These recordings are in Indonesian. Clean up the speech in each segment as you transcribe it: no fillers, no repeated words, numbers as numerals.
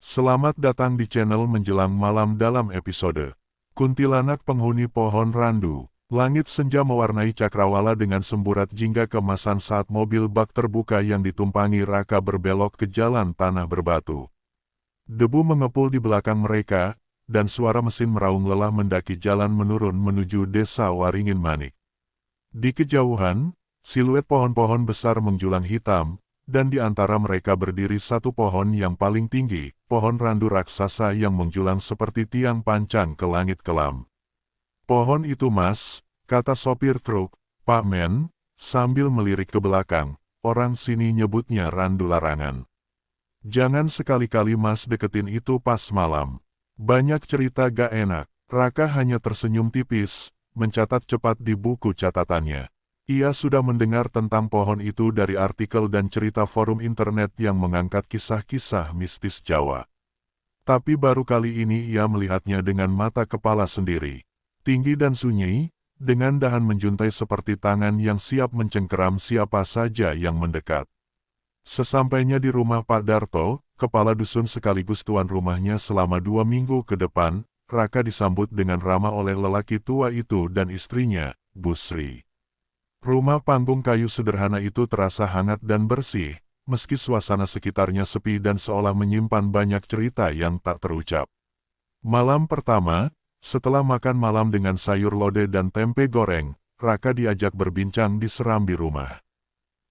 Selamat datang di channel Menjelang Malam dalam episode Kuntilanak Penghuni Pohon Randu. Langit senja mewarnai cakrawala dengan semburat jingga kemasan saat mobil bak terbuka yang ditumpangi Raka berbelok ke jalan tanah berbatu. Debu mengepul di belakang mereka, dan suara mesin meraung lelah mendaki jalan menurun menuju desa Waringin Manik. Di kejauhan, siluet pohon-pohon besar menjulang hitam, dan di antara mereka berdiri satu pohon yang paling tinggi, pohon randu raksasa yang menjulang seperti tiang pancang ke langit kelam. "Pohon itu Mas," kata sopir truk, "Pak Men," sambil melirik ke belakang. "Orang sini nyebutnya randu larangan. Jangan sekali-kali Mas deketin itu pas malam. Banyak cerita gak enak." Raka hanya tersenyum tipis, mencatat cepat di buku catatannya. Ia sudah mendengar tentang pohon itu dari artikel dan cerita forum internet yang mengangkat kisah-kisah mistis Jawa. Tapi baru kali ini ia melihatnya dengan mata kepala sendiri. Tinggi dan sunyi, dengan dahan menjuntai seperti tangan yang siap mencengkeram siapa saja yang mendekat. Sesampainya di rumah Pak Darto, kepala dusun sekaligus tuan rumahnya selama 2 minggu ke depan, Raka disambut dengan ramah oleh lelaki tua itu dan istrinya, Bu Sri. Rumah panggung kayu sederhana itu terasa hangat dan bersih, meski suasana sekitarnya sepi dan seolah menyimpan banyak cerita yang tak terucap. Malam pertama, setelah makan malam dengan sayur lodeh dan tempe goreng, Raka diajak berbincang di serambi rumah.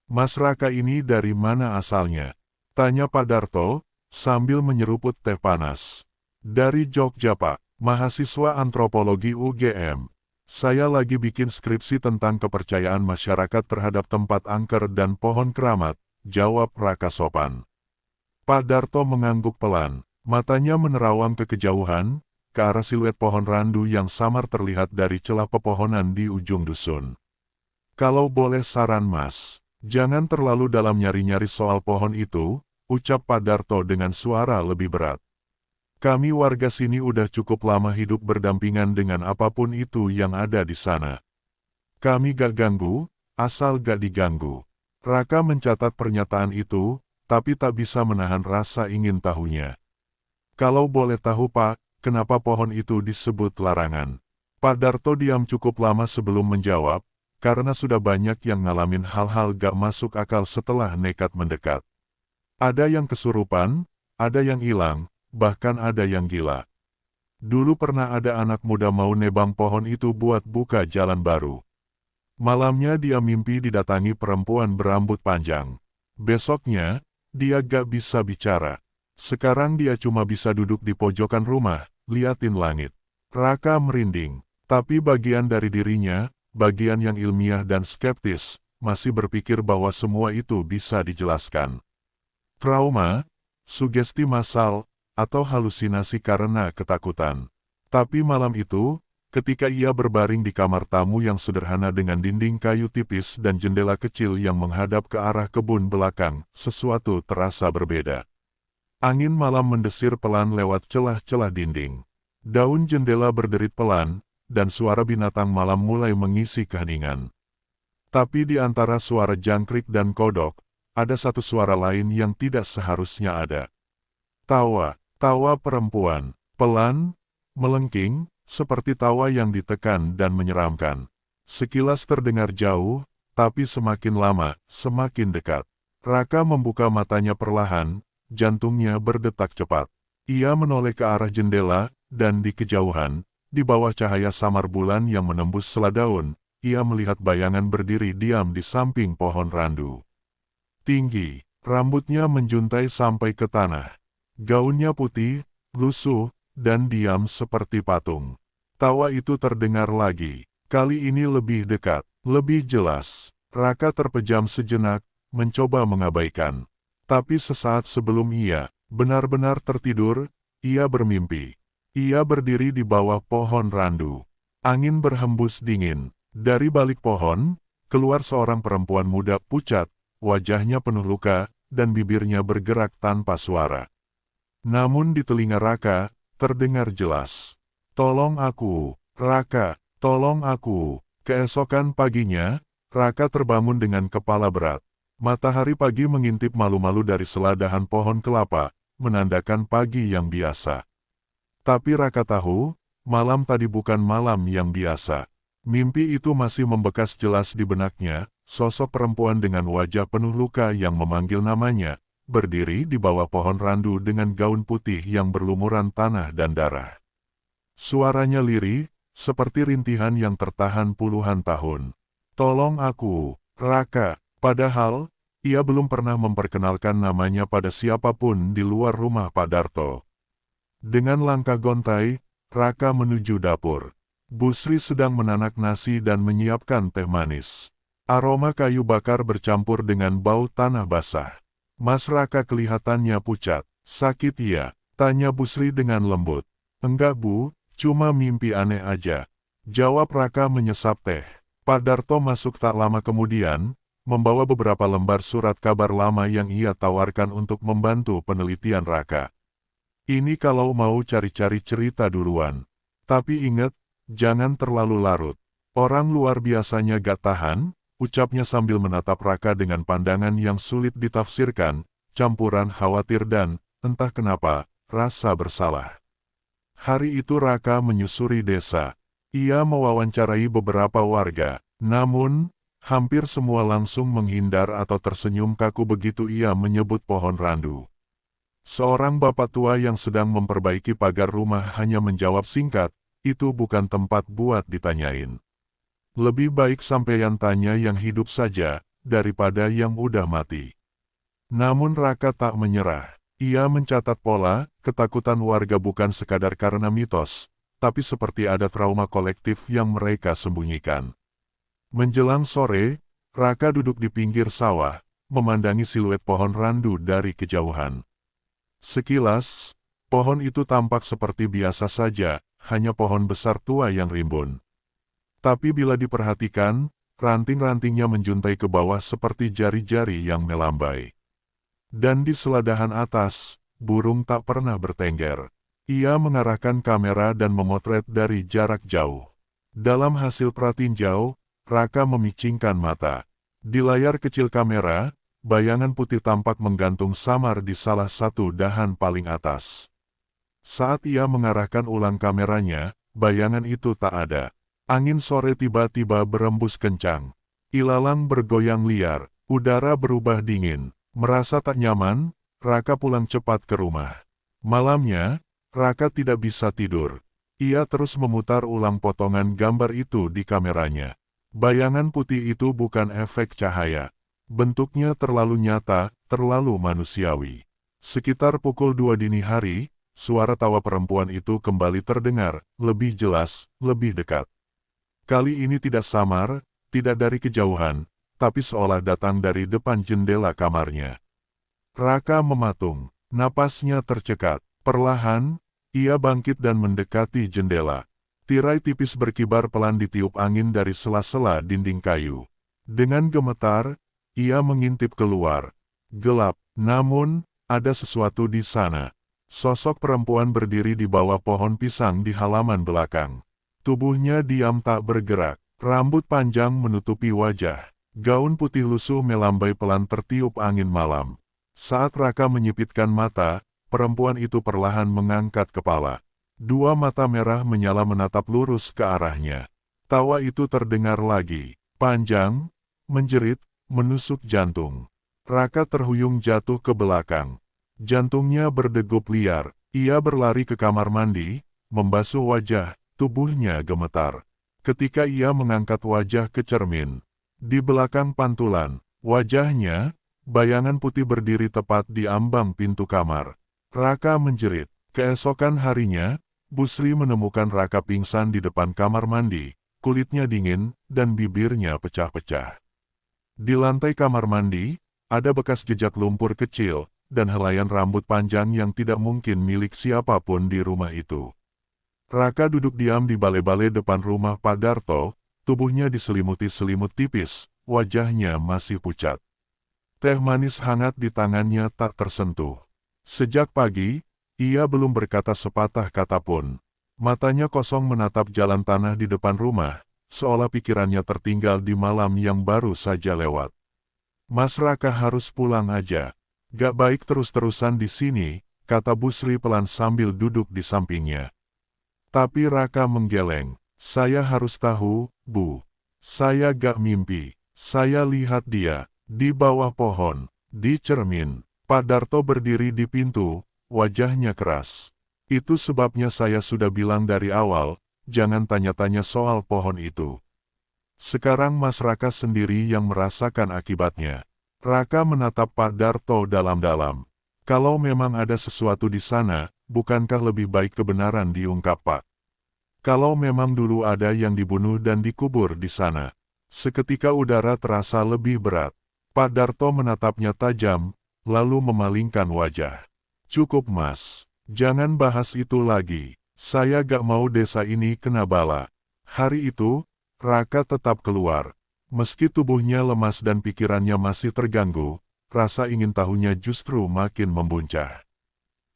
"Mas Raka ini dari mana asalnya?" tanya Pak Darto, sambil menyeruput teh panas. "Dari Jogja Pak, mahasiswa antropologi UGM. Saya lagi bikin skripsi tentang kepercayaan masyarakat terhadap tempat angker dan pohon keramat," jawab Raka sopan. Pak Darto mengangguk pelan, matanya menerawang ke kejauhan, ke arah siluet pohon randu yang samar terlihat dari celah pepohonan di ujung dusun. "Kalau boleh saran Mas, jangan terlalu dalam nyari-nyari soal pohon itu," ucap Pak Darto dengan suara lebih berat. "Kami warga sini udah cukup lama hidup berdampingan dengan apapun itu yang ada di sana. Kami gak ganggu, asal gak diganggu." Raka mencatat pernyataan itu, tapi tak bisa menahan rasa ingin tahunya. "Kalau boleh tahu Pak, kenapa pohon itu disebut larangan?" Pak Darto diam cukup lama sebelum menjawab, karena sudah banyak yang ngalamin hal-hal gak masuk akal setelah nekat mendekat. Ada yang kesurupan, ada yang hilang, bahkan ada yang gila. Dulu pernah ada anak muda mau nebang pohon itu buat buka jalan baru. Malamnya dia mimpi didatangi perempuan berambut panjang. Besoknya, dia gak bisa bicara. Sekarang dia cuma bisa duduk di pojokan rumah, liatin langit. Raka merinding, tapi bagian dari dirinya, bagian yang ilmiah dan skeptis, masih berpikir bahwa semua itu bisa dijelaskan. Trauma, sugesti massal, atau halusinasi karena ketakutan. Tapi malam itu, ketika ia berbaring di kamar tamu yang sederhana dengan dinding kayu tipis dan jendela kecil yang menghadap ke arah kebun belakang, sesuatu terasa berbeda. Angin malam mendesir pelan lewat celah-celah dinding. Daun jendela berderit pelan, dan suara binatang malam mulai mengisi keheningan. Tapi di antara suara jangkrik dan kodok, ada satu suara lain yang tidak seharusnya ada. Tawa. Tawa perempuan, pelan, melengking, seperti tawa yang ditekan dan menyeramkan. Sekilas terdengar jauh, tapi semakin lama, semakin dekat. Raka membuka matanya perlahan, jantungnya berdetak cepat. Ia menoleh ke arah jendela, dan di kejauhan, di bawah cahaya samar bulan yang menembus sela daun, ia melihat bayangan berdiri diam di samping pohon randu. Tinggi, rambutnya menjuntai sampai ke tanah. Gaunnya putih, lusuh, dan diam seperti patung. Tawa itu terdengar lagi, kali ini lebih dekat, lebih jelas. Raka terpejam sejenak, mencoba mengabaikan. Tapi sesaat sebelum ia benar-benar tertidur, ia bermimpi. Ia berdiri di bawah pohon randu. Angin berhembus dingin. Dari balik pohon, keluar seorang perempuan muda pucat, wajahnya penuh luka, dan bibirnya bergerak tanpa suara. Namun di telinga Raka, terdengar jelas. "Tolong aku, Raka, tolong aku." Keesokan paginya, Raka terbangun dengan kepala berat. Matahari pagi mengintip malu-malu dari sela dahan pohon kelapa, menandakan pagi yang biasa. Tapi Raka tahu, malam tadi bukan malam yang biasa. Mimpi itu masih membekas jelas di benaknya, sosok perempuan dengan wajah penuh luka yang memanggil namanya, berdiri di bawah pohon randu dengan gaun putih yang berlumuran tanah dan darah. Suaranya lirih, seperti rintihan yang tertahan puluhan tahun. "Tolong aku, Raka." Padahal, ia belum pernah memperkenalkan namanya pada siapapun di luar rumah Pak Darto. Dengan langkah gontai, Raka menuju dapur. Bu Sri sedang menanak nasi dan menyiapkan teh manis. Aroma kayu bakar bercampur dengan bau tanah basah. "Mas Raka kelihatannya pucat. Sakit ya?" tanya Bu Sri dengan lembut. "Enggak Bu, cuma mimpi aneh aja," jawab Raka menyesap teh. Pak Darto masuk tak lama kemudian, membawa beberapa lembar surat kabar lama yang ia tawarkan untuk membantu penelitian Raka. "Ini kalau mau cari-cari cerita duluan. Tapi ingat, jangan terlalu larut. Orang luar biasanya gak tahan," ucapnya sambil menatap Raka dengan pandangan yang sulit ditafsirkan, campuran khawatir dan, entah kenapa, rasa bersalah. Hari itu Raka menyusuri desa. Ia mewawancarai beberapa warga, namun, hampir semua langsung menghindar atau tersenyum kaku begitu ia menyebut pohon randu. Seorang bapak tua yang sedang memperbaiki pagar rumah hanya menjawab singkat, "Itu bukan tempat buat ditanyain. Lebih baik sampeyan tanya yang hidup saja, daripada yang udah mati." Namun Raka tak menyerah. Ia mencatat pola, ketakutan warga bukan sekadar karena mitos, tapi seperti ada trauma kolektif yang mereka sembunyikan. Menjelang sore, Raka duduk di pinggir sawah, memandangi siluet pohon randu dari kejauhan. Sekilas, pohon itu tampak seperti biasa saja, hanya pohon besar tua yang rimbun. Tapi bila diperhatikan, ranting-rantingnya menjuntai ke bawah seperti jari-jari yang melambai. Dan di seladahan atas, burung tak pernah bertengger. Ia mengarahkan kamera dan memotret dari jarak jauh. Dalam hasil pratinjau, Raka memicingkan mata. Di layar kecil kamera, bayangan putih tampak menggantung samar di salah satu dahan paling atas. Saat ia mengarahkan ulang kameranya, bayangan itu tak ada. Angin sore tiba-tiba berembus kencang. Ilalang bergoyang liar, udara berubah dingin. Merasa tak nyaman, Raka pulang cepat ke rumah. Malamnya, Raka tidak bisa tidur. Ia terus memutar ulang potongan gambar itu di kameranya. Bayangan putih itu bukan efek cahaya. Bentuknya terlalu nyata, terlalu manusiawi. Sekitar pukul 2 dini hari, suara tawa perempuan itu kembali terdengar, lebih jelas, lebih dekat. Kali ini tidak samar, tidak dari kejauhan, tapi seolah datang dari depan jendela kamarnya. Raka mematung, napasnya tercekat. Perlahan, ia bangkit dan mendekati jendela. Tirai tipis berkibar pelan ditiup angin dari sela-sela dinding kayu. Dengan gemetar, ia mengintip keluar. Gelap, namun, ada sesuatu di sana. Sosok perempuan berdiri di bawah pohon pisang di halaman belakang. Tubuhnya diam tak bergerak, rambut panjang menutupi wajah. Gaun putih lusuh melambai pelan tertiup angin malam. Saat Raka menyipitkan mata, perempuan itu perlahan mengangkat kepala. Dua mata merah menyala menatap lurus ke arahnya. Tawa itu terdengar lagi, panjang, menjerit, menusuk jantung. Raka terhuyung jatuh ke belakang. Jantungnya berdegup liar. Ia berlari ke kamar mandi, membasuh wajah, tubuhnya gemetar. Ketika ia mengangkat wajah ke cermin, di belakang pantulan, wajahnya, bayangan putih berdiri tepat di ambang pintu kamar. Raka menjerit. Keesokan harinya, Bu Sri menemukan Raka pingsan di depan kamar mandi, kulitnya dingin, dan bibirnya pecah-pecah. Di lantai kamar mandi, ada bekas jejak lumpur kecil, dan helaian rambut panjang yang tidak mungkin milik siapapun di rumah itu. Raka duduk diam di bale-bale depan rumah Pak Darto, tubuhnya diselimuti selimut tipis, wajahnya masih pucat. Teh manis hangat di tangannya tak tersentuh. Sejak pagi, ia belum berkata sepatah kata pun. Matanya kosong menatap jalan tanah di depan rumah, seolah pikirannya tertinggal di malam yang baru saja lewat. "Mas Raka harus pulang aja. Gak baik terus-terusan di sini," kata Bu Sri pelan sambil duduk di sampingnya. Tapi Raka menggeleng. Saya harus tahu, Bu. Saya gak mimpi. Saya lihat dia, di bawah pohon, di cermin. Pak Darto berdiri di pintu, wajahnya keras. Itu sebabnya saya sudah bilang dari awal, jangan tanya-tanya soal pohon itu. Sekarang Mas Raka sendiri yang merasakan akibatnya. Raka menatap Pak Darto dalam-dalam. Kalau memang ada sesuatu di sana, bukankah lebih baik kebenaran diungkap, Pak? Kalau memang dulu ada yang dibunuh dan dikubur di sana. Seketika udara terasa lebih berat. Pak Darto menatapnya tajam, lalu memalingkan wajah. Cukup Mas, jangan bahas itu lagi. Saya gak mau desa ini kena bala. Hari itu, Raka tetap keluar. Meski tubuhnya lemas dan pikirannya masih terganggu, rasa ingin tahunya justru makin membuncah.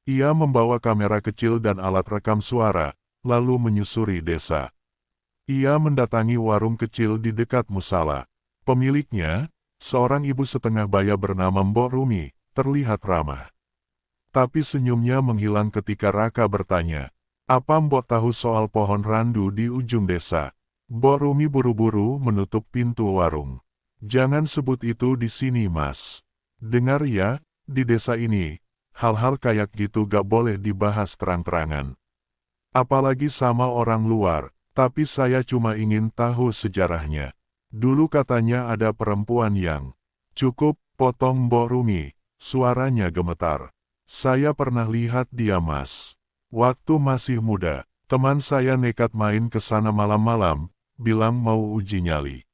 Ia membawa kamera kecil dan alat rekam suara, lalu menyusuri desa. Ia mendatangi warung kecil di dekat musala. Pemiliknya, seorang ibu setengah baya bernama Mbok Rumi, terlihat ramah. Tapi senyumnya menghilang ketika Raka bertanya, "Apa Mbok tahu soal pohon randu di ujung desa?" Mbok Rumi buru-buru menutup pintu warung. "Jangan sebut itu di sini, Mas. Dengar ya, di desa ini, hal-hal kayak gitu gak boleh dibahas terang-terangan. Apalagi sama orang luar, tapi saya cuma ingin tahu sejarahnya. Dulu katanya ada perempuan yang..." "Cukup," potong Mbok Rumi, suaranya gemetar. "Saya pernah lihat dia, Mas. Waktu masih muda, teman saya nekat main ke sana malam-malam, bilang mau uji nyali.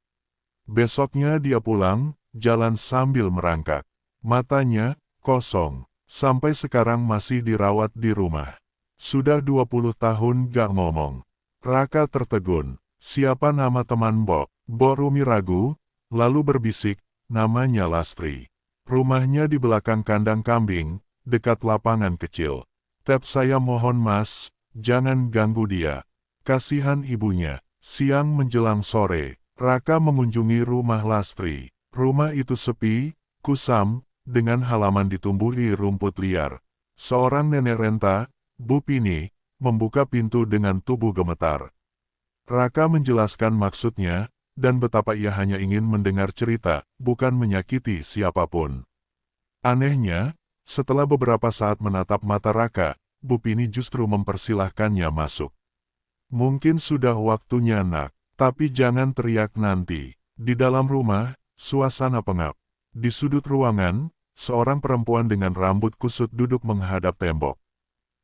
Besoknya dia pulang, jalan sambil merangkak. Matanya kosong, sampai sekarang masih dirawat di rumah. Sudah 20 tahun gak ngomong." Raka tertegun. "Siapa nama teman Mbok?" Mbok Rumi ragu, lalu berbisik, "Namanya Lastri. Rumahnya di belakang kandang kambing, dekat lapangan kecil. Tep saya mohon Mas, jangan ganggu dia. Kasihan ibunya." Siang menjelang sore, Raka mengunjungi rumah Lastri. Rumah itu sepi, kusam, dengan halaman ditumbuhi rumput liar. Seorang nenek renta, Bu Pini, membuka pintu dengan tubuh gemetar. Raka menjelaskan maksudnya, dan betapa ia hanya ingin mendengar cerita, bukan menyakiti siapapun. Anehnya, setelah beberapa saat menatap mata Raka, Bu Pini justru mempersilahkannya masuk. "Mungkin sudah waktunya Nak, tapi jangan teriak nanti." Di dalam rumah, suasana pengap. Di sudut ruangan, seorang perempuan dengan rambut kusut duduk menghadap tembok.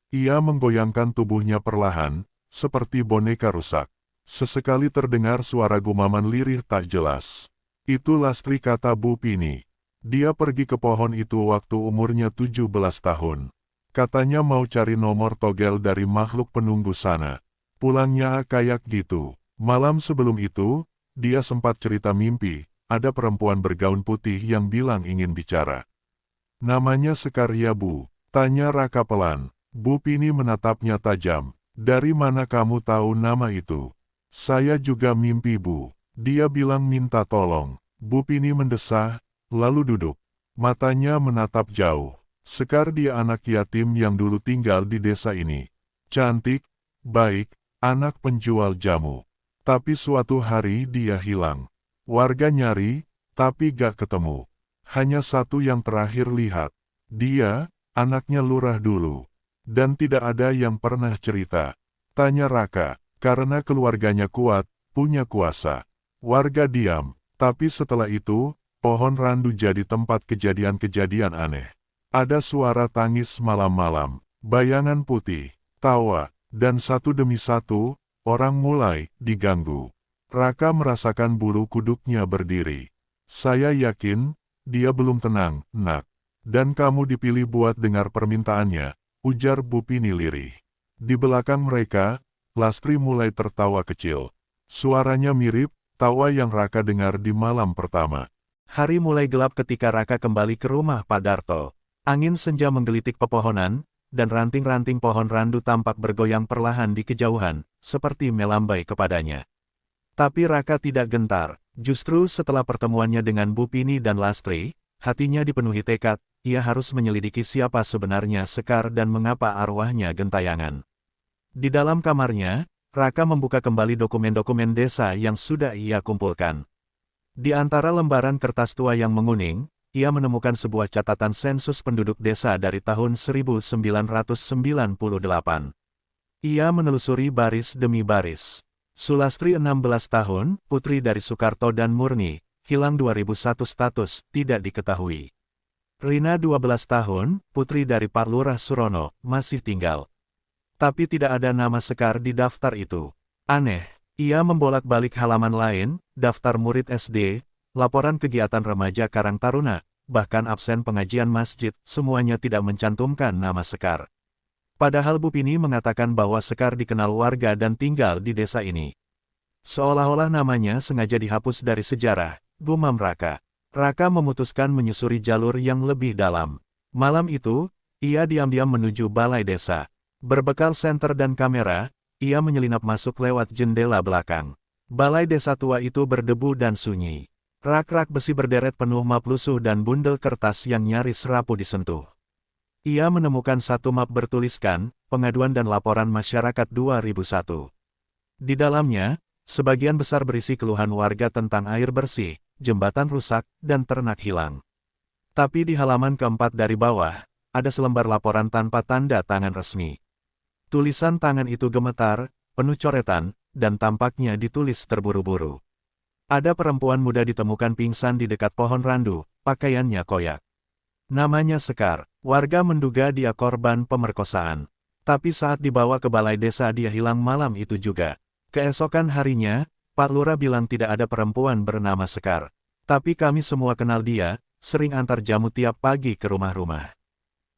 Ia menggoyangkan tubuhnya perlahan, seperti boneka rusak. Sesekali terdengar suara gumaman lirih tak jelas. "Itu Lastri," kata Bu Pini. "Dia pergi ke pohon itu waktu umurnya 17 tahun. Katanya mau cari nomor togel dari makhluk penunggu sana. Pulangnya kayak gitu. Malam sebelum itu, dia sempat cerita mimpi, ada perempuan bergaun putih yang bilang ingin bicara." "Namanya Sekaria, Bu?" tanya Raka pelan. Bu Pini menatapnya tajam. "Dari mana kamu tahu nama itu?" "Saya juga mimpi, Bu. Dia bilang minta tolong." Bu Pini mendesah, lalu duduk. Matanya menatap jauh. "Sekar dia anak yatim yang dulu tinggal di desa ini. Cantik, baik, anak penjual jamu. Tapi suatu hari dia hilang. Warga nyari, tapi gak ketemu. Hanya satu yang terakhir lihat. Dia, anaknya lurah dulu. Dan tidak ada yang pernah cerita." Tanya Raka. "Karena keluarganya kuat, punya kuasa." Warga diam. Tapi setelah itu, pohon randu jadi tempat kejadian-kejadian aneh. Ada suara tangis malam-malam, bayangan putih, tawa, dan satu demi satu, orang mulai diganggu. Raka merasakan bulu kuduknya berdiri. "Saya yakin, dia belum tenang, Nak. Dan kamu dipilih buat dengar permintaannya," ujar Bu Pini lirih. Di belakang mereka, Lastri mulai tertawa kecil. Suaranya mirip tawa yang Raka dengar di malam pertama. Hari mulai gelap ketika Raka kembali ke rumah Pak Darto. Angin senja menggelitik pepohonan, dan ranting-ranting pohon randu tampak bergoyang perlahan di kejauhan, seperti melambai kepadanya. Tapi Raka tidak gentar. Justru setelah pertemuannya dengan Bu Pini dan Lastri, hatinya dipenuhi tekad, ia harus menyelidiki siapa sebenarnya Sekar dan mengapa arwahnya gentayangan. Di dalam kamarnya, Raka membuka kembali dokumen-dokumen desa yang sudah ia kumpulkan. Di antara lembaran kertas tua yang menguning, ia menemukan sebuah catatan sensus penduduk desa dari tahun 1998. Ia menelusuri baris demi baris. Sulastri 16 tahun, putri dari Soekarto dan Murni, hilang 2001 status, tidak diketahui. Rina 12 tahun, putri dari Pak Lurah Surono, masih tinggal. Tapi tidak ada nama Sekar di daftar itu. Aneh, ia membolak-balik halaman lain, daftar murid SD, laporan kegiatan remaja Karang Taruna, bahkan absen pengajian masjid, semuanya tidak mencantumkan nama Sekar. Padahal Bu Pini mengatakan bahwa Sekar dikenal warga dan tinggal di desa ini. Seolah-olah namanya sengaja dihapus dari sejarah, gumam Raka. Raka memutuskan menyusuri jalur yang lebih dalam. Malam itu, ia diam-diam menuju balai desa. Berbekal senter dan kamera, ia menyelinap masuk lewat jendela belakang. Balai desa tua itu berdebu dan sunyi. Rak-rak besi berderet penuh map lusuh dan bundel kertas yang nyaris rapuh disentuh. Ia menemukan satu map bertuliskan, Pengaduan dan Laporan Masyarakat 2001. Di dalamnya, sebagian besar berisi keluhan warga tentang air bersih, jembatan rusak, dan ternak hilang. Tapi di halaman keempat dari bawah, ada selembar laporan tanpa tanda tangan resmi. Tulisan tangan itu gemetar, penuh coretan, dan tampaknya ditulis terburu-buru. Ada perempuan muda ditemukan pingsan di dekat pohon randu, pakaiannya koyak. Namanya Sekar, warga menduga dia korban pemerkosaan. Tapi saat dibawa ke balai desa dia hilang malam itu juga. Keesokan harinya, Pak Lurah bilang tidak ada perempuan bernama Sekar. Tapi kami semua kenal dia, sering antar jamu tiap pagi ke rumah-rumah.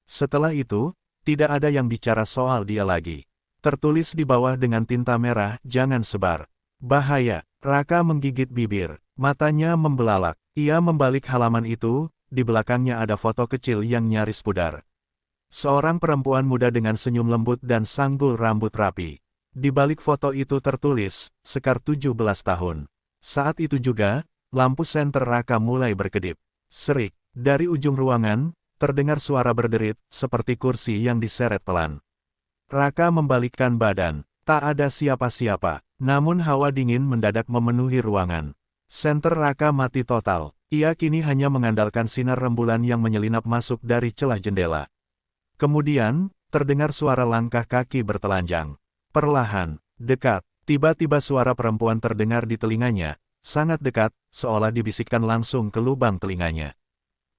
Setelah itu, tidak ada yang bicara soal dia lagi. Tertulis di bawah dengan tinta merah, jangan sebar. Bahaya, Raka menggigit bibir, matanya membelalak. Ia membalik halaman itu, di belakangnya ada foto kecil yang nyaris pudar. Seorang perempuan muda dengan senyum lembut dan sanggul rambut rapi. Di balik foto itu tertulis, Sekar 17 tahun. Saat itu juga, lampu senter Raka mulai berkedip. Serik, dari ujung ruangan, terdengar suara berderit, seperti kursi yang diseret pelan. Raka membalikkan badan, tak ada siapa-siapa, namun hawa dingin mendadak memenuhi ruangan. Senter Raka mati total. Ia kini hanya mengandalkan sinar rembulan yang menyelinap masuk dari celah jendela. Kemudian, terdengar suara langkah kaki bertelanjang. Perlahan, dekat, tiba-tiba suara perempuan terdengar di telinganya, sangat dekat, seolah dibisikkan langsung ke lubang telinganya.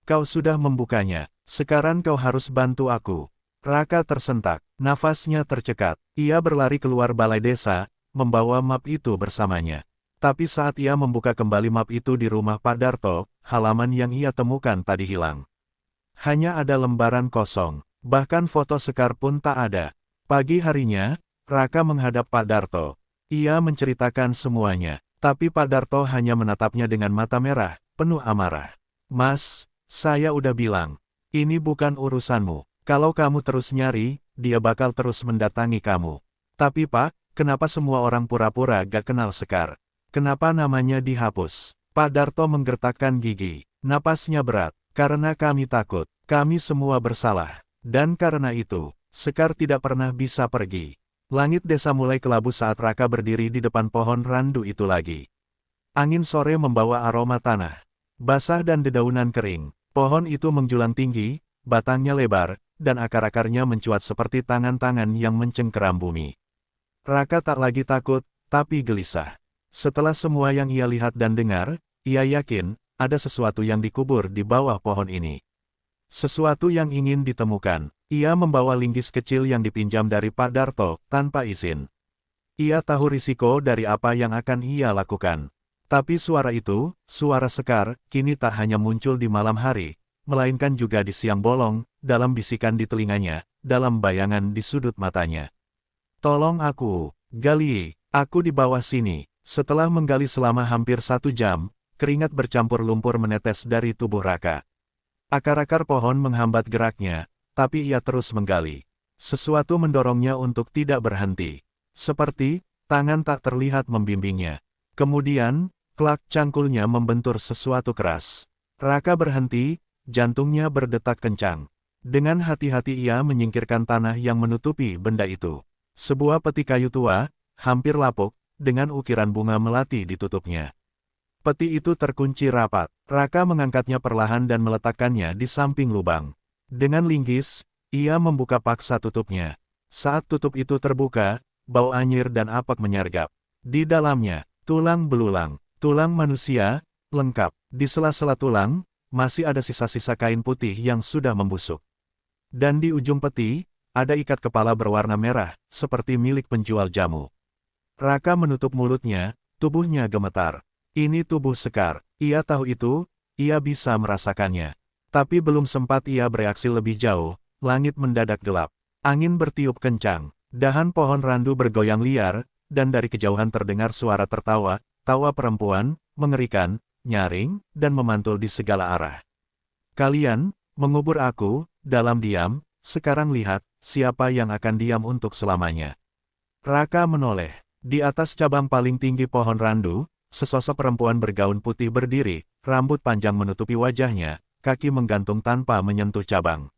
Kau sudah membukanya, sekarang kau harus bantu aku. Raka tersentak, nafasnya tercekat. Ia berlari keluar balai desa, membawa map itu bersamanya. Tapi saat ia membuka kembali map itu di rumah Pak Darto, halaman yang ia temukan tadi hilang. Hanya ada lembaran kosong, bahkan foto Sekar pun tak ada. Pagi harinya, Raka menghadap Pak Darto. Ia menceritakan semuanya, tapi Pak Darto hanya menatapnya dengan mata merah, penuh amarah. Mas, saya udah bilang, ini bukan urusanmu. Kalau kamu terus nyari, dia bakal terus mendatangi kamu. Tapi Pak, kenapa semua orang pura-pura gak kenal Sekar? Kenapa namanya dihapus? Pak Darto menggertakkan gigi. Napasnya berat. Karena kami takut. Kami semua bersalah. Dan karena itu, Sekar tidak pernah bisa pergi. Langit desa mulai kelabu saat Raka berdiri di depan pohon randu itu lagi. Angin sore membawa aroma tanah basah dan dedaunan kering. Pohon itu menjulang tinggi, batangnya lebar, dan akar-akarnya mencuat seperti tangan-tangan yang mencengkeram bumi. Raka tak lagi takut, tapi gelisah. Setelah semua yang ia lihat dan dengar, ia yakin, ada sesuatu yang dikubur di bawah pohon ini. Sesuatu yang ingin ditemukan. Ia membawa linggis kecil yang dipinjam dari Pak Darto, tanpa izin. Ia tahu risiko dari apa yang akan ia lakukan. Tapi suara itu, suara Sekar, kini tak hanya muncul di malam hari, melainkan juga di siang bolong, dalam bisikan di telinganya, dalam bayangan di sudut matanya. Tolong aku, gali, aku di bawah sini. Setelah menggali selama hampir 1 jam, keringat bercampur lumpur menetes dari tubuh Raka. Akar-akar pohon menghambat geraknya, tapi ia terus menggali. Sesuatu mendorongnya untuk tidak berhenti. Seperti, tangan tak terlihat membimbingnya. Kemudian, klak cangkulnya membentur sesuatu keras. Raka berhenti, jantungnya berdetak kencang. Dengan hati-hati ia menyingkirkan tanah yang menutupi benda itu. Sebuah peti kayu tua, hampir lapuk, dengan ukiran bunga melati ditutupnya. Peti itu terkunci rapat. Raka mengangkatnya perlahan dan meletakkannya di samping lubang. Dengan linggis, ia membuka paksa tutupnya. Saat tutup itu terbuka, bau anyir dan apek menyergap. Di dalamnya, tulang belulang, tulang manusia, lengkap. Di sela-sela tulang, masih ada sisa-sisa kain putih yang sudah membusuk. Dan di ujung peti, ada ikat kepala berwarna merah, seperti milik penjual jamu. Raka menutup mulutnya, tubuhnya gemetar. Ini tubuh Sekar, ia tahu itu, ia bisa merasakannya. Tapi belum sempat ia bereaksi lebih jauh, langit mendadak gelap. Angin bertiup kencang, dahan pohon randu bergoyang liar, dan dari kejauhan terdengar suara tertawa, tawa perempuan, mengerikan, nyaring, dan memantul di segala arah. Kalian, mengubur aku, dalam diam, sekarang lihat, siapa yang akan diam untuk selamanya. Raka menoleh. Di atas cabang paling tinggi pohon randu, sesosok perempuan bergaun putih berdiri, rambut panjang menutupi wajahnya, kaki menggantung tanpa menyentuh cabang.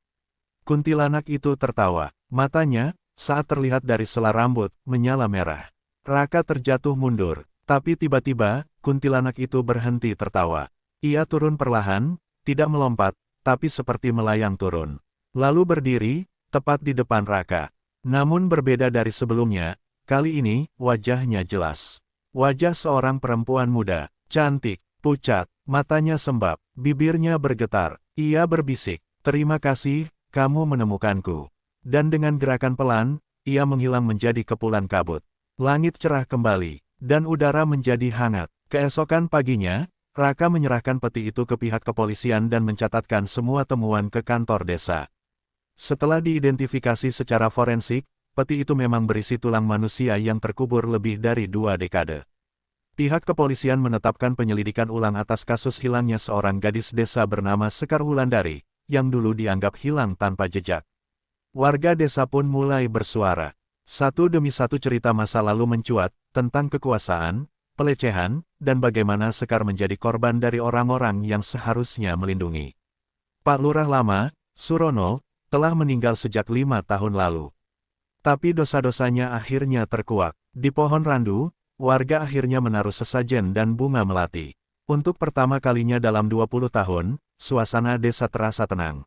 Kuntilanak itu tertawa. Matanya, saat terlihat dari sela rambut, menyala merah. Raka terjatuh mundur, tapi tiba-tiba, kuntilanak itu berhenti tertawa. Ia turun perlahan, tidak melompat, tapi seperti melayang turun. Lalu berdiri, tepat di depan Raka. Namun berbeda dari sebelumnya, kali ini, wajahnya jelas. Wajah seorang perempuan muda, cantik, pucat, matanya sembab, bibirnya bergetar. Ia berbisik, "Terima kasih, kamu menemukanku." Dan dengan gerakan pelan, ia menghilang menjadi kepulan kabut. Langit cerah kembali, dan udara menjadi hangat. Keesokan paginya, Raka menyerahkan peti itu ke pihak kepolisian dan mencatatkan semua temuan ke kantor desa. Setelah diidentifikasi secara forensik, peti itu memang berisi tulang manusia yang terkubur lebih dari 2 dekade. Pihak kepolisian menetapkan penyelidikan ulang atas kasus hilangnya seorang gadis desa bernama Sekar Wulandari, yang dulu dianggap hilang tanpa jejak. Warga desa pun mulai bersuara. Satu demi satu cerita masa lalu mencuat, tentang kekuasaan, pelecehan, dan bagaimana Sekar menjadi korban dari orang-orang yang seharusnya melindungi. Pak Lurah lama, Surono, telah meninggal sejak 5 tahun lalu. Tapi dosa-dosanya akhirnya terkuak. Di pohon randu, warga akhirnya menaruh sesajen dan bunga melati. Untuk pertama kalinya dalam 20 tahun, suasana desa terasa tenang.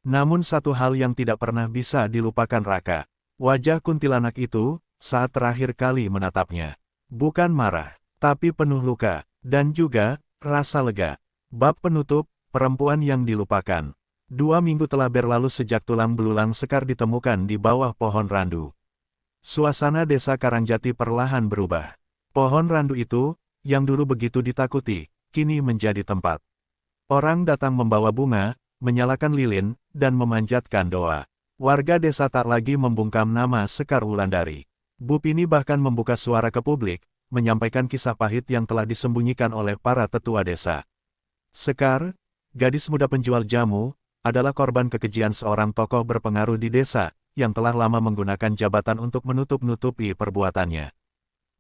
Namun satu hal yang tidak pernah bisa dilupakan Raka. Wajah kuntilanak itu, saat terakhir kali menatapnya. Bukan marah, tapi penuh luka, dan juga, rasa lega. Bab penutup, perempuan yang dilupakan. 2 minggu telah berlalu sejak tulang belulang Sekar ditemukan di bawah pohon randu. Suasana desa Karangjati perlahan berubah. Pohon randu itu, yang dulu begitu ditakuti, kini menjadi tempat. Orang datang membawa bunga, menyalakan lilin, dan memanjatkan doa. Warga desa tak lagi membungkam nama Sekar Wulandari. Bupini bahkan membuka suara ke publik, menyampaikan kisah pahit yang telah disembunyikan oleh para tetua desa. Sekar, gadis muda penjual jamu, adalah korban kekejian seorang tokoh berpengaruh di desa, yang telah lama menggunakan jabatan untuk menutup-nutupi perbuatannya.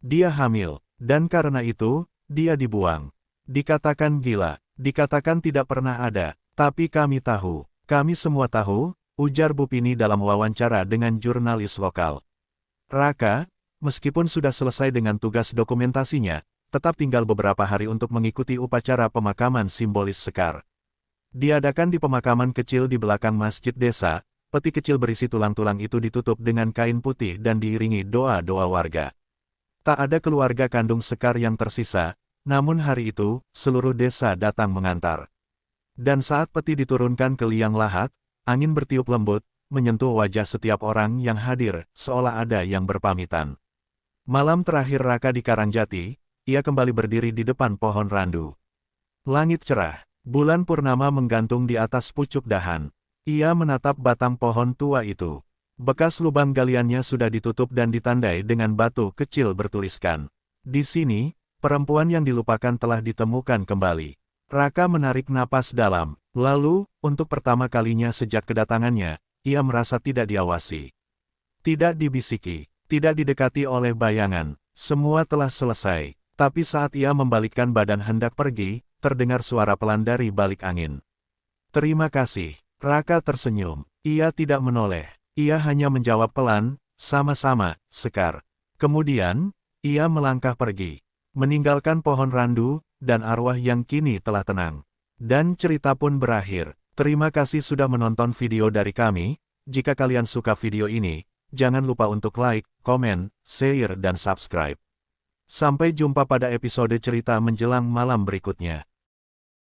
Dia hamil, dan karena itu, dia dibuang. Dikatakan gila, dikatakan tidak pernah ada, tapi kami tahu, kami semua tahu, ujar Bupini dalam wawancara dengan jurnalis lokal. Raka, meskipun sudah selesai dengan tugas dokumentasinya, tetap tinggal beberapa hari untuk mengikuti upacara pemakaman simbolis Sekar. Diadakan di pemakaman kecil di belakang masjid desa, peti kecil berisi tulang-tulang itu ditutup dengan kain putih dan diiringi doa-doa warga. Tak ada keluarga kandung Sekar yang tersisa, namun hari itu, seluruh desa datang mengantar. Dan saat peti diturunkan ke liang lahat, angin bertiup lembut, menyentuh wajah setiap orang yang hadir, seolah ada yang berpamitan. Malam terakhir Raka di Karangjati, ia kembali berdiri di depan pohon randu. Langit cerah, bulan purnama menggantung di atas pucuk dahan. Ia menatap batang pohon tua itu. Bekas lubang galiannya sudah ditutup dan ditandai dengan batu kecil bertuliskan. Di sini, perempuan yang dilupakan telah ditemukan kembali. Raka menarik napas dalam, lalu, untuk pertama kalinya sejak kedatangannya, ia merasa tidak diawasi. Tidak dibisiki, tidak didekati oleh bayangan, semua telah selesai. Tapi saat ia membalikkan badan hendak pergi, terdengar suara pelan dari balik angin. Terima kasih. Raka tersenyum. Ia tidak menoleh. Ia hanya menjawab pelan, sama-sama, Sekar. Kemudian, ia melangkah pergi, meninggalkan pohon randu, dan arwah yang kini telah tenang. Dan cerita pun berakhir. Terima kasih sudah menonton video dari kami. Jika kalian suka video ini, jangan lupa untuk like, komen, share dan subscribe. Sampai jumpa pada episode cerita menjelang malam berikutnya.